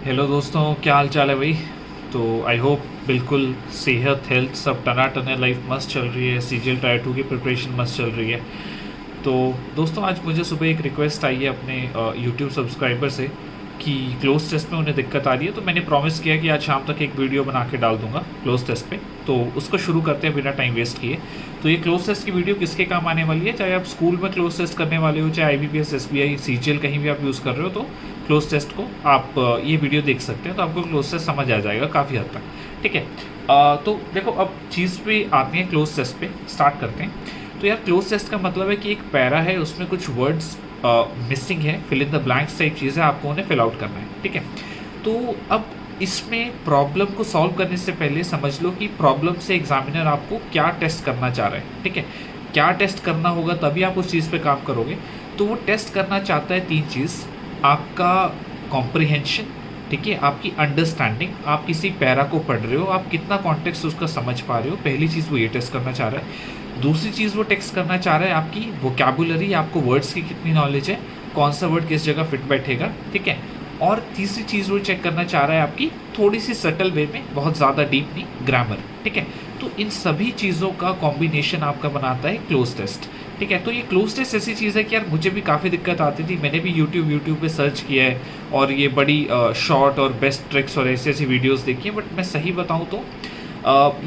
Hello दोस्तों, क्या हाल चाल है भाई। तो आई होप बिल्कुल सेहत हेल्थ सब टनाटन है। लाइफ मस्त चल रही है। सीजीएल टायर 2 की प्रिपरेशन मस्त चल रही है। तो दोस्तों, आज मुझे सुबह एक रिक्वेस्ट आई है अपने यूट्यूब सब्सक्राइबर से कि क्लोज टेस्ट में उन्हें दिक्कत आ रही है। तो मैंने प्रॉमिस किया कि आज शाम तक एक वीडियो बना के डाल दूंगा क्लोज टेस्ट पे। तो उसको शुरू करते हैं बिना टाइम वेस्ट किए। तो ये क्लोज टेस्ट की वीडियो किसके काम आने वाली है, चाहे आप स्कूल में क्लोज टेस्ट करने वाले हो, चाहे आईबीपीएस एसबीआई सीजीएल कहीं भी आप यूज़ कर रहे हो, तो क्लोज टेस्ट को आप ये वीडियो देख सकते हैं। तो आपको क्लोज टेस्ट समझ आ जाएगा काफ़ी हद तक। ठीक है। तो देखो, अब चीज़ पे आते हैं, क्लोज टेस्ट पे स्टार्ट करते हैं। तो यार, क्लोज टेस्ट का मतलब है कि एक पैरा है, उसमें कुछ वर्ड्स मिसिंग है, fill in the blanks type चीज़ है, आपको उन्हें फिल आउट करना है। ठीक है। तो अब इसमें प्रॉब्लम को सॉल्व करने से पहले समझ लो कि प्रॉब्लम से एग्जामिनर आपको क्या टेस्ट करना चाह रहा है। ठीक है। क्या टेस्ट करना होगा तभी आप उस चीज़ पे काम करोगे। तो वो टेस्ट करना चाहता है तीन चीज़। आपका कॉम्प्रिहेंशन, ठीक है, आपकी अंडरस्टैंडिंग, आप किसी पैरा को पढ़ रहे हो, आप कितना कॉन्टेक्स्ट उसका समझ पा रहे हो, पहली चीज़ वो ये टेस्ट करना चाह रहा है। दूसरी चीज़ वो टेस्ट करना चाह रहा है आपकी वोकैबुलरी, आपको वर्ड्स की कितनी नॉलेज है, कौन सा वर्ड किस जगह फिट बैठेगा। ठीक है। और तीसरी चीज़ वो चेक करना चाह रहा है आपकी थोड़ी सी सटल वे में, बहुत ज़्यादा डीप नहीं, ग्रामर। ठीक है। तो इन सभी चीज़ों का कॉम्बिनेशन आपका बनाता है क्लोज टेस्ट। ठीक है। तो ये क्लोज टेस्ट ऐसी चीज़ है कि यार मुझे भी काफ़ी दिक्कत आती थी। मैंने भी यूट्यूब पे सर्च किया है और ये बड़ी शॉर्ट और बेस्ट ट्रिक्स और ऐसी ऐसी वीडियोस देखी हैं। बट मैं सही बताऊँ तो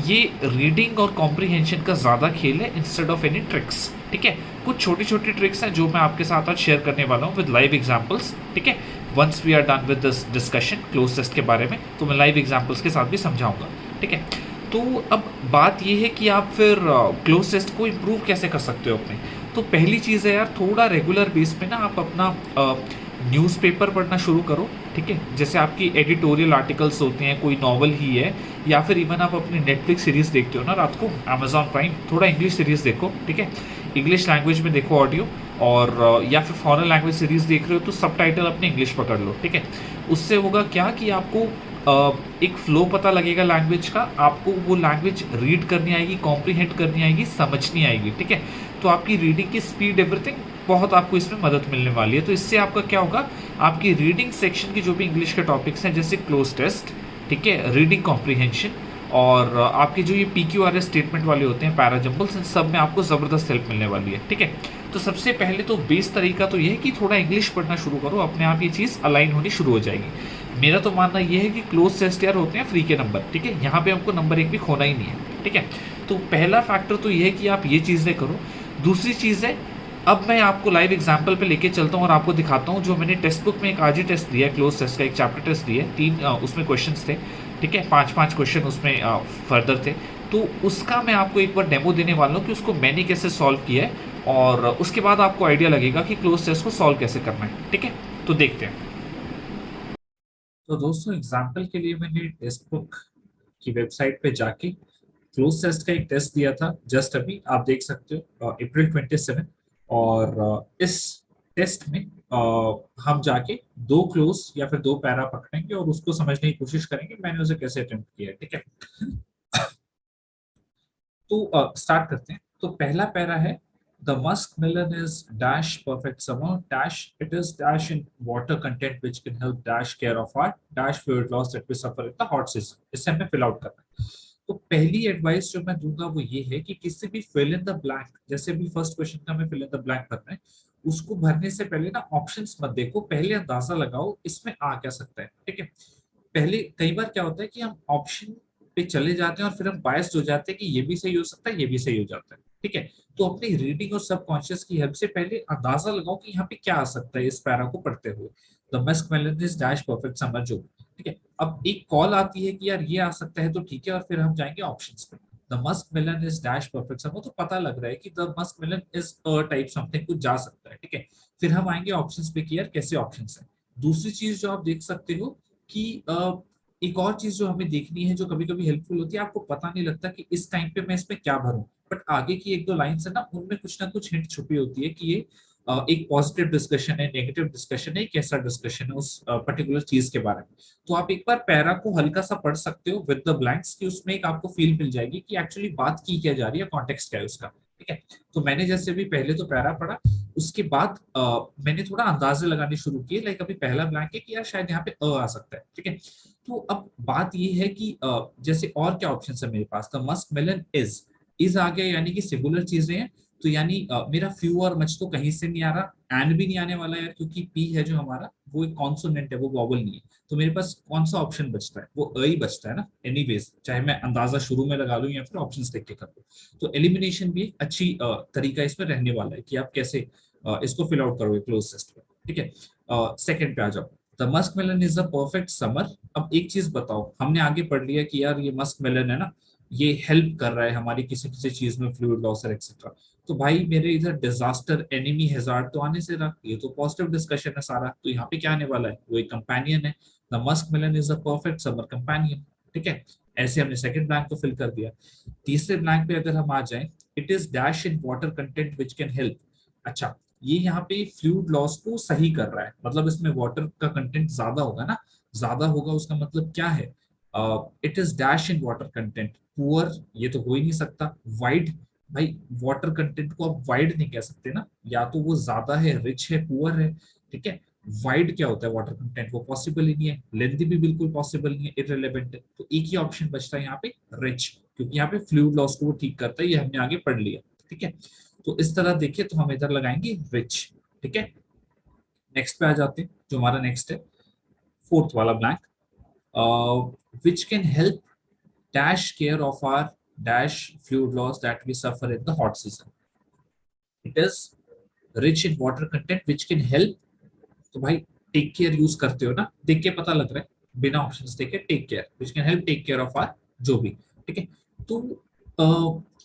ये रीडिंग और कॉम्प्रिहेंशन का ज़्यादा खेल है इंस्टेड ऑफ एनी ट्रिक्स। ठीक है। कुछ छोटी छोटी ट्रिक्स हैं जो मैं आपके साथ आज शेयर करने वाला हूँ विद लाइव एग्जांपल्स। ठीक है। Once we are done with this discussion cloze test के बारे में, तो मैं लाइव एग्जांपल्स के साथ भी समझाऊंगा। ठीक है। तो अब बात यह है कि आप फिर क्लोज टेस्ट को इम्प्रूव कैसे कर सकते हो अपने। तो पहली चीज़ है यार, थोड़ा रेगुलर बेस पे ना आप अपना न्यूज़पेपर पढ़ना शुरू करो। ठीक है। जैसे आपकी एडिटोरियल आर्टिकल्स होते हैं, कोई नॉवल ही है, या फिर इवन आप अपनी नेटफ्लिक्स सीरीज़ देखते हो ना रात को, अमेजॉन प्राइम, थोड़ा इंग्लिश सीरीज़ देखो। ठीक है। इंग्लिश लैंग्वेज में देखो ऑडियो, और या फिर फॉरेन लैंग्वेज सीरीज़ देख रहे हो तो सब टाइटल अपने इंग्लिश पकड़ लो। ठीक है। उससे होगा क्या कि आपको एक फ्लो पता लगेगा लैंग्वेज का, आपको वो लैंग्वेज रीड करनी आएगी, कॉम्प्रीहेंड करनी आएगी, समझनी आएगी। ठीक है। तो आपकी रीडिंग की स्पीड, एवरीथिंग बहुत आपको इसमें मदद मिलने वाली है। तो इससे आपका क्या होगा, आपकी रीडिंग सेक्शन की जो भी इंग्लिश के टॉपिक्स हैं, जैसे क्लोज टेस्ट, ठीक है, रीडिंग कॉम्प्रीहेंशन, और आपके जो ये PQRS स्टेटमेंट वाले होते हैं, पैराजम्बल्स, इन सब में आपको ज़बरदस्त हेल्प मिलने वाली है। ठीक है। तो सबसे पहले तो बेस तरीका तो ये है कि थोड़ा इंग्लिश पढ़ना शुरू करो, अपने आप ये चीज़ अलाइन होनी शुरू हो जाएगी। मेरा तो मानना ये है कि क्लोज टेस्ट यार होते हैं फ्री के नंबर। ठीक है। यहाँ पे हमको नंबर एक भी खोना ही नहीं है। ठीक है। तो पहला फैक्टर तो ये है कि आप ये चीज़ें करो। दूसरी चीज़ है, अब मैं आपको लाइव एग्जाम्पल पे लेके चलता हूँ और आपको दिखाता हूँ जो मैंने टेक्स्ट बुक में एक आज ही टेस्ट दिया है, क्लोज टेस्ट का एक चैप्टर टेस्ट दिया है, तीन उसमें क्वेश्चंस थे। ठीक है। पाँच पाँच क्वेश्चन उसमें फर्दर थे। तो उसका मैं आपको एक बार डेमो देने वाला हूँ कि उसको मैंने कैसे सॉल्व किया है, और उसके बाद आपको आइडिया लगेगा कि क्लोज टेस्ट को सॉल्व कैसे करना है। ठीक है। तो देखते हैं। तो दोस्तों, एग्जाम्पल के लिए मैंने टेक्स्ट बुक की वेबसाइट पे जाके क्लोज टेस्ट का एक टेस्ट दिया था जस्ट अभी, आप देख सकते हो, April 27। और इस टेस्ट में हम जाके दो क्लोज या फिर दो पैरा पकड़ेंगे और उसको समझने की कोशिश करेंगे मैंने उसे कैसे अटेम्प्ट किया है। ठीक है। तो स्टार्ट करते हैं। तो पहला पैरा है, the musk melon is dash perfect summer dash it is dash in water content which can help dash care of our dash fluid loss that we suffer in the hot season. इससे हमें fill out करना है। तो पहली advice जो मैं दूंगा वो ये है कि किसी भी फिल इन द ब्लैंक, जैसे भी फर्स्ट क्वेश्चन का हमें फिल इन द ब्लैंक भरना है, उसको भरने से पहले ना ऑप्शंस मत देखो, पहले अंदाजा लगाओ इसमें आ क्या सकता है। ठीक है। पहले कई बार क्या होता है कि हम ऑप्शन पे चले जाते हैं और फिर हम बायस्ड हो जाते हैं कि ये भी सही हो सकता है, ये भी सही हो जाता है। ठीक है। तो अपनी रीडिंग और सबकॉन्शियस की हेल्प से पहले अंदाजा लगाओ कि यहाँ पे क्या आ सकता है इस पैरा को पढ़ते हुए। The musk melon is dash perfect summer जो। ठीक है। अब एक कॉल आती है कि यार ये आ सकता है, तो ठीक है, और फिर हम जाएंगे ऑप्शंस पे। The musk melon is dash perfect summer, तो पता लग रहा है कि the musk melon is a type something, कुछ जा सकता है। ठीक है। फिर हम आएंगे ऑप्शंस पे कि यार कैसे ऑप्शंस है। दूसरी चीज जो आप देख सकते हो कि एक और चीज जो हमें देखनी है, जो कभी कभी हेल्पफुल होती है, आपको पता नहीं लगता कि इस टाइम पे मैं इसमें क्या भरूं, बट आगे की एक दो लाइंस है ना, उनमें कुछ ना कुछ हिंट छुपी होती है कि ये एक पॉजिटिव डिस्कशन है, नेगेटिव डिस्कशन है, कैसा डिस्कशन है उस पर्टिकुलर चीज के बारे में। तो आप एक बार पैरा को हल्का सा पढ़ सकते हो विद द ब्लैंक्स, कि उसमें एक आपको फील मिल जाएगी कि एक्चुअली बात की क्या जा रही है, कॉन्टेक्स्ट क्या है उसका। ठीक है। तो मैंने जैसे अभी पहले तो पैरा पढ़ा, उसके बाद मैंने थोड़ा अंदाजे लगाने शुरू किए, लाइक अभी पहला ब्लैंक है कि यार शायद यहाँ पे आ सकता है। ठीक है। तो अब बात ये है कि जैसे और क्या ऑप्शन है मेरे पास, द मस्क मेलन इज आ गया, यानी कि सिंगुलर चीजें हैं। तो यानी मेरा फ्यू और मच तो कहीं से नहीं आ रहा, एंड भी नहीं आने वाला यार, क्योंकि पी है जो हमारा वो एक कॉन्सोनेंट है, वो वॉवल नहीं है। तो मेरे पास कौन सा ऑप्शन बचता है, वो ही बचता है ना एनीवेज, चाहे मैं अंदाजा शुरू में लगा लूं या फिर ऑप्शंस देख के कर लूं। तो एलिमिनेशन भी एक अच्छी तरीका इसमें रहने वाला है कि आप कैसे इसको फिल आउट करोगे क्लोज टेस्ट में। ठीक है। सेकंड पे आ जाओ, the musk melon is a perfect summer. अब एक चीज बताओ, हमने आगे पढ़ लिया कि यार ये मस्क मेलन है ना, ये हेल्प कर रहा है हमारी किसी किसी चीज में, फ्लूइड लॉस और एक्सेट्रा। तो भाई मेरे इधर डिजास्टर एनिमी हैजार्ड तो आने से रहा, ये तो पॉजिटिव डिस्कशन है सारा। तो यहाँ पे क्या आने वाला है, वो एक कंपेनियन है। The musk melon is a perfect summer companion. ठीक है। ऐसे हमने सेकंड ब्लैंक को फिल कर दिया। तीसरे ब्लैंक पे अगर हम आ जाएं, it is dash in water content which can help. अच्छा, ये यहाँ पे फ्लूइड लॉस को सही कर रहा है, मतलब इसमें वाटर का कंटेंट ज्यादा होगा ना, ज्यादा होगा उसका मतलब क्या है, it is dash in water content. Poor, ये तो हो ही नहीं सकता। वाइड, भाई वाटर कंटेंट को आप वाइड नहीं कह सकते ना, या तो वो ज्यादा है, रिच है, पुअर है। ठीक है। वाइड क्या होता है वाटर कंटेंट, वो पॉसिबल ही नहीं है। लेंथी भी बिल्कुल पॉसिबल नहीं है, इररिलेवेंट है। तो एक ही ऑप्शन बचता है यहाँ पे, रिच, क्योंकि यहाँ पे फ्लूइड लॉस को वो ठीक करता है, ये हमने आगे पढ़ लिया। ठीक है। तो इस तरह देखिए तो हम इधर लगाएंगे रिच। ठीक है। नेक्स्ट पे आ जाते हैं, जो हमारा नेक्स्ट है फोर्थ वाला blank, which can help dash care of our dash fluid loss that we suffer in the hot season. It is rich in water content which can help। तो भाई टेक केयर यूज करते हो ना, देख के पता लग रहा है, बिना ऑप्शंस देखे take care, which can help take care of our, जो भी। ठीक है। तो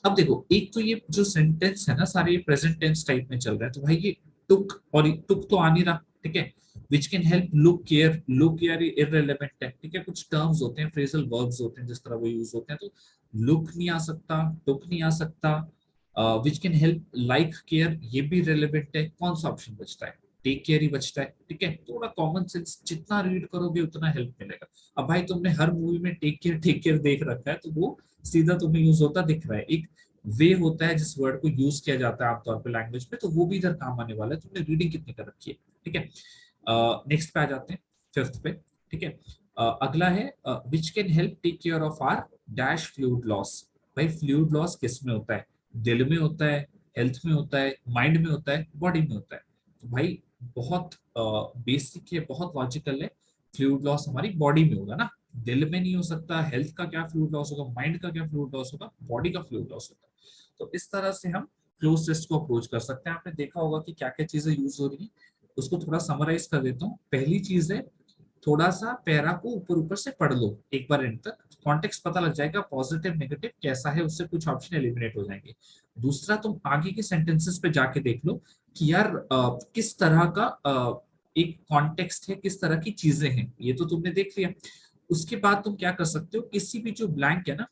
अब देखो, एक तो ये जो सेंटेंस है ना सारे प्रेजेंट टेंस टाइप में चल रहा है, तो भाई ये टुक और टुक तो आ नहीं रहा। ठीक है। Which can help look care, look care irrelevant है। ठीक है। कुछ टर्म्स होते हैं, फ्रेजल वर्ब्स होते हैं, जिस तरह वो यूज होते हैं, तो लुक नहीं आ सकता, टुक नहीं आ सकता। विच कैन हेल्प लाइक केयर, ये भी रेलेवेंट है। कौन सा ऑप्शन बचता है, टेक केयर ही बचता है। ठीक है। थोड़ा कॉमन सेंस जितना रीड करोगे उतना हेल्प मिलेगा। अब भाई तुमने हर मूवी में टेक केयर देख रखा है, तो वो सीधा तुम्हें यूज होता दिख रहा है। एक वे होता है जिस वर्ड को यूज किया जाता है आमतौर पर लैंग्वेज में, तो वो भी इधर काम आने वाला है। तुमने रीडिंग कितनी कर रखी है। ठीक है। नेक्स्ट पे आ जाते हैं, फिफ्थ पे। ठीक है। अगला है which can help take care of our dash fluid loss. भाई फ्लूइड लॉस किस में होता है, दिल में होता है, हेल्थ में होता है, माइंड में होता है, बॉडी में होता है। तो भाई बहुत बेसिक है, बहुत लॉजिकल है। फ्लूइड लॉस हमारी बॉडी में होगा ना, दिल में नहीं हो सकता। हेल्थ का क्या फ्लूइड लॉस होगा, माइंड का क्या फ्लूइड लॉस होगा, बॉडी का फ्लूइड लॉस होगा। तो इस तरह से हम क्लोज टेस्ट को अप्रोच कर सकते हैं। आपने देखा होगा कि क्या क्या चीजें यूज हो रही है, उसको थोड़ा समराइज कर देता हूँ। पहली चीज है, थोड़ा सा पैरा को ऊपर ऊपर से पढ़ लो एक बार एंड तक, कॉन्टेक्स्ट पता लग जाएगा, पॉजिटिव नेगेटिव कैसा है, उससे कुछ ऑप्शन एलिमिनेट हो जाएंगे। दूसरा, तुम आगे के सेंटेंसेस पे जाके देख लो कि यार किस तरह का एक कॉन्टेक्स्ट है, किस तरह की चीजें हैं, ये तो तुमने देख लिया। उसके बाद तुम क्या कर सकते हो, किसी भी जो ब्लैंक है ना,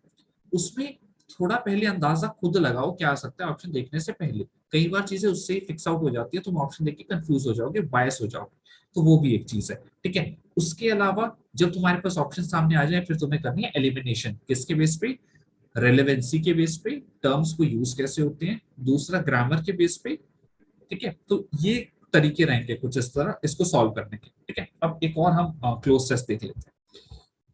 उसमें थोड़ा पहले अंदाजा खुद लगाओ क्या आ सकता है ऑप्शन देखने से पहले। कई बार चीजें उससे ही फिक्स आउट हो जाती है, तुम ऑप्शन देख के कंफ्यूज हो जाओगे, बायस हो जाओगे। तो वो भी एक चीज है। ठीक है। उसके अलावा जब तुम्हारे पास ऑप्शन सामने आ जाए, फिर तुम्हें करनी है एलिमिनेशन। किसके बेस पे, रेलेवेंसी के बेस पे, टर्म्स को यूज कैसे होते हैं, दूसरा ग्रामर के बेस पे। ठीक है। तो ये तरीके रहेंगे कुछ इस तरह इसको सॉल्व करने के। ठीक है। अब एक और हम क्लोज टेस्ट देख लेते हैं।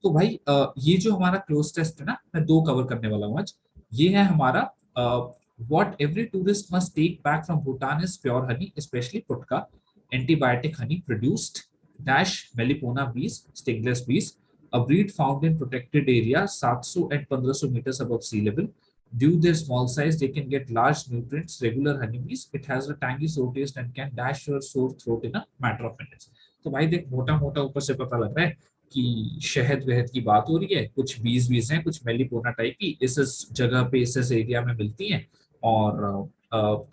तो भाई ये जो हमारा क्लोज टेस्ट है ना, मैं दो कवर करने वाला हूँ आज। ये है हमारा what every tourist must take back from Bhutan is pure honey specially पुटका एंटीबायोटिक हनी प्रोड्यूस्ड डैश मेलिपोना बीज स्टिंगलेस बीज a breed found in protected area 700 and 1500 meters above sea level. Due their small size, they can get large nutrients, regular honeybees. It has a tangy sour taste and can dash your sore throat in a matter of minutes. तो भाई देख, मोटा मोटा ऊपर से पता लग रहा है कि शहद वहद की बात हो रही है, कुछ बीज बीज हैं, कुछ मेलिपोना टाइप की इस जगह पे इस एरिया में मिलती हैं। और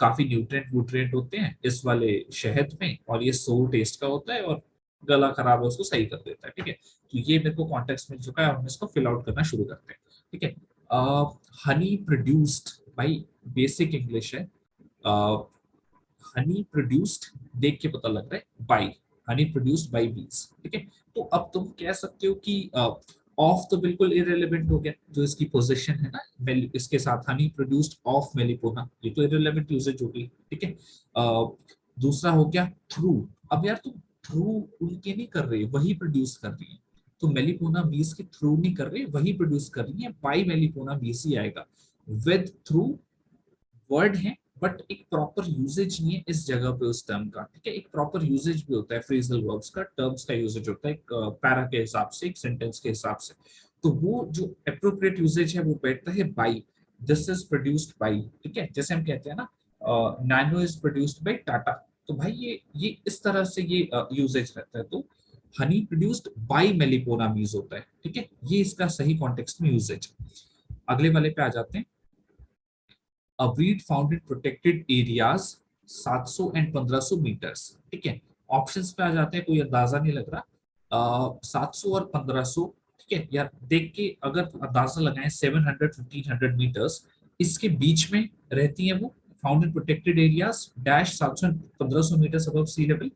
काफी न्यूट्रिएंट वूट्रिएंट होते हैं इस वाले शहद में, और ये सोर टेस्ट का होता है, और गला खराब है उसको सही कर देता है। ठीक है। तो ये मेरे को कॉन्टेक्स्ट मिल चुका है, हम इसको फिल आउट करना शुरू करते हैं। ठीक है। हनी प्रोड्यूस्ड, भाई बेसिक इंग्लिश है। हनी प्रोड्यूस्ड देख के पता लग रहा है बाई, हनी प्रोड्यूस्ड बाई बीज। ठीक है। तो अब तुम कह सकते हो कि ऑफ तो बिल्कुल इरेलेवेंट हो गया, जो इसकी पोजीशन है ना, इसके साथ हनी प्रोड्यूस्ड ऑफ मेलिपोना, ये तो इरेलेवेंट यूजेज हो गई, ठीक है। दूसरा हो गया थ्रू। अब यार तुम थ्रू उनके नहीं कर रही, वही प्रोड्यूस कर रही है, तो मेलिपोना बीज के थ्रू नहीं कर रही, वही प्रोड्यूस कर रही है, बाई मेलिपोना बीज ही आएगा। विद थ्रू वर्ड है, बट एक प्रॉपर यूजेज नहीं है इस जगह पे उस टर्म का, ठीक है। एक प्रॉपर यूजेज भी होता है फ्रेजल वर्ब्स का, टर्म्स का यूजेज होता है एक पैरा के हिसाब से, एक सेंटेंस के हिसाब से। तो वो जो अप्रोप्रिएट यूजेज है वो बैठता है by, this is produced by, ठीक है। जैसे हम कहते हैं ना nano is produced by Tata, तो भाई ये इस तरह से ये यूजेज रहता है। तो हनी प्रोड्यूस्ड बाई मेलिपोना बीज होता है, ठीक है, ये इसका सही कॉन्टेक्स्ट में यूजेज। अगले वाले पे आ जाते हैं। A weed found in protected areas 700 and 1500 metres, ठीक है। ऑप्शंस पे आ जाते हैं, कोई अंदाजा नहीं लग रहा। 700 और 1500, ठीक है यार, देख के अगर अंदाजा लगाएं 700 1500 मीटर्स इसके बीच में रहती है वो, found in protected areas dash 700 1500 metres above sea level.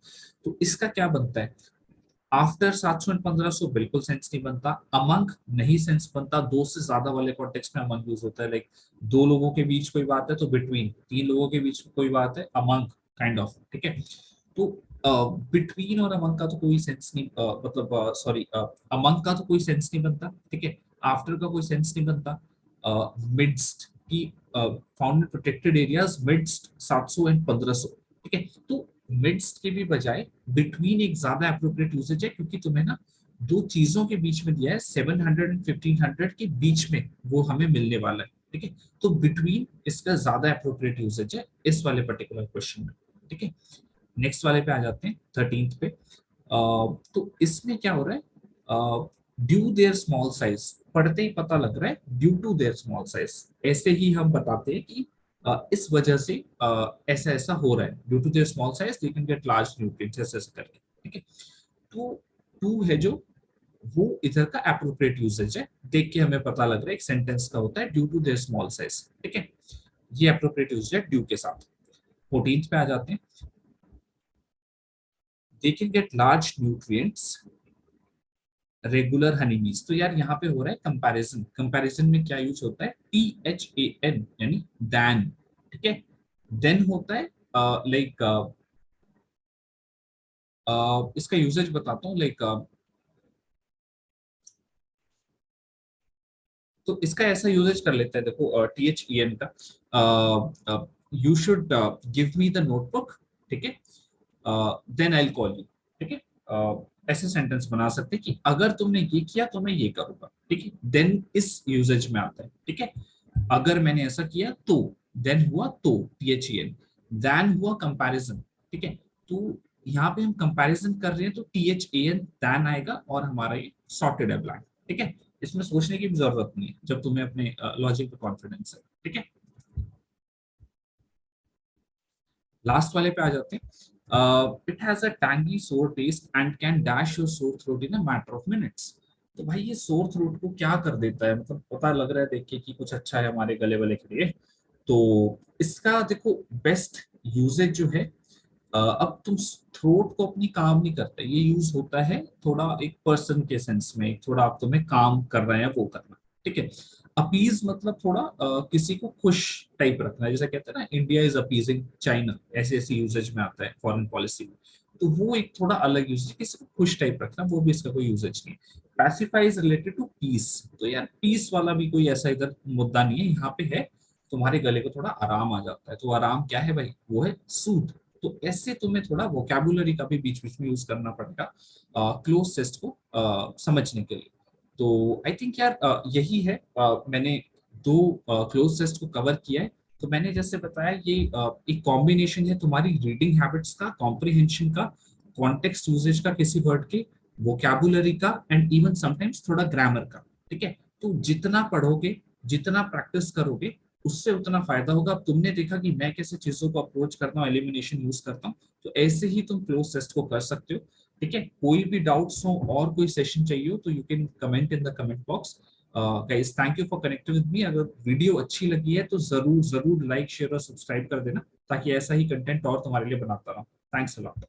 तो इसका क्या बनता है, आफ्टर 700 और 1500 बिल्कुल सेंस नहीं बनता, अमंग नहीं सेंस बनता, दो से ज्यादा वाले कॉन्टेक्स्ट में अमंग यूज होता है, लाइक दो लोगों के बीच कोई बात है तो बिटवीन, तीन लोगों के बीच कोई बात है अमंग काइंड ऑफ, ठीक है। तो बिटवीन और अमंग का तो कोई सेंस नहीं, मतलब सॉरी अमंग का तो कोई सेंस नहीं बनता, ठीक है। आफ्टर का कोई सेंस नहीं बनता। मिड्स्ट की फाउंड प्रोटेक्टेड एरियाज मिड्स्ट 700 एंड 1500, ठीक है। तो मिड्स्ट के भी बजाय बिटवीन एक ज्यादा एप्रोप्रिएट यूसेज है, क्योंकि तुम्हें ना दो चीजों के बीच में दिया है, 700 एंड 1500 के बीच में वो हमें मिलने वाला है, ठीक है। तो बिटवीन इसका ज्यादा एप्रोप्रिएट यूसेज है इस वाले पर्टिकुलर क्वेश्चन में, ठीक है। नेक्स्ट वाले पे आ जाते हैं 13th पे। तो इसमें क्या हो रहा है, ड्यू देयर स्मॉल साइज, पढ़ते ही पता लग रहा है due to their small size, ऐसे ही हम बताते हैं कि इस वजह से ऐसा ऐसा हो रहा है, due to their small size they can get large nutrients, ऐसे ऐसे करके, ठीक है। तो टू है जो, वो इधर का एप्रोप्रिएट यूसेज है, देख के हमें पता लग रहा है एक सेंटेंस का होता है due to their small size, ठीक है। ये एप्रोप्रिएट यूसेज है ड्यू के साथ। 14th पे आ जाते हैं। दे can get large nutrients regular Honey बीज। तो यार यहाँ पे हो रहा है कंपैरिजन, कंपैरिजन में क्या यूज होता है, THAN यानी दैन, ठीक है। देन होता है लाइक इसका यूजेज बताता हूँ, लाइक तो इसका ऐसा यूजेज कर लेते हैं, देखो THEN का, you should give me the notebook, ठीक है, then I will call you, ठीक है। ऐसे सेंटेंस बना सकते हैं कि अगर तुमने ये किया तो मैं ये करूंगा, ठीक है, देन इस यूजेज में आता है, ठीक है। अगर मैंने ऐसा किया तो, देन हुआ तो, THEN, देन हुआ कंपैरिजन, ठीक है। तो यहाँ पे हम कंपैरिजन कर रहे हैं तो THAN देन आएगा और हमारा ये सॉर्टेड है ब्लैंक, ठीक है। इसमें सोचने की भी जरूरत नहीं है जब तुम्हें अपने लॉजिक पे कॉन्फिडेंस है, ठीक है। लास्ट वाले पे आ जाते हैं। इट हैज अ टैंगी सोर test and can dash your sore throat in a matter of minutes. तो भाई ये सोर थ्रोट को क्या कर देता है, मतलब पता लग रहा है देख के कि कुछ अच्छा है हमारे गले वाले के लिए। तो इसका देखो बेस्ट यूजेज जो है, अब तुम थ्रोट को अपनी काम नहीं करते, ये यूज होता है थोड़ा एक पर्सन के सेंस में, थोड़ा आप तुम्हें काम कर रहे हैं वो करना, ठीक है। अपीज मतलब थोड़ा किसी को खुश टाइप रखना, जैसे कहते हैं ना इंडिया इज अपीजिंग चाइना, ऐसे ऐसे यूजेज में आता है फॉरेन पॉलिसी में। तो वो एक थोड़ा अलग यूजेज, किसी को खुश टाइप रखना, वो भी इसका कोई यूजेज नहीं है। Pacify is related to peace, तो यार पीस वाला भी कोई ऐसा इधर मुद्दा नहीं है, यहाँ पे है तुम्हारे गले को थोड़ा आराम आ जाता है, तो आराम क्या है भाई, वो है सूद। तो ऐसे तुम्हें थोड़ा वोकैबुलरी का भी बीच बीच में यूज करना पड़ेगा क्लोज टेस्ट को समझने के लिए। तो आई थिंक यार यही है, मैंने दो क्लोज टेस्ट को कवर किया है। तो मैंने जैसे बताया ये एक कॉम्बिनेशन है तुम्हारी रीडिंग हैबिट्स का, कॉम्प्रिहेंशन का, कॉन्टेक्स्ट यूजेज का किसी वर्ड के, वोकैबुलरी का, एंड इवन समटाइम्स थोड़ा ग्रामर का, ठीक है। तो जितना पढ़ोगे, जितना प्रैक्टिस करोगे, उससे उतना फायदा होगा। अब तुमने देखा कि मैं कैसे चीजों को अप्रोच करता हूँ, एलिमिनेशन यूज करता हूँ, तो ऐसे ही तुम क्लोज टेस्ट को कर सकते हो, ठीक है। कोई भी डाउट्स हो और कोई सेशन चाहिए हो तो you can comment in the comment box. Guys thank you for connecting with me. अगर वीडियो अच्छी लगी है तो जरूर जरूर लाइक शेयर और सब्सक्राइब कर देना, ताकि ऐसा ही कंटेंट और तुम्हारे लिए बनाता रहूं। Thanks a lot.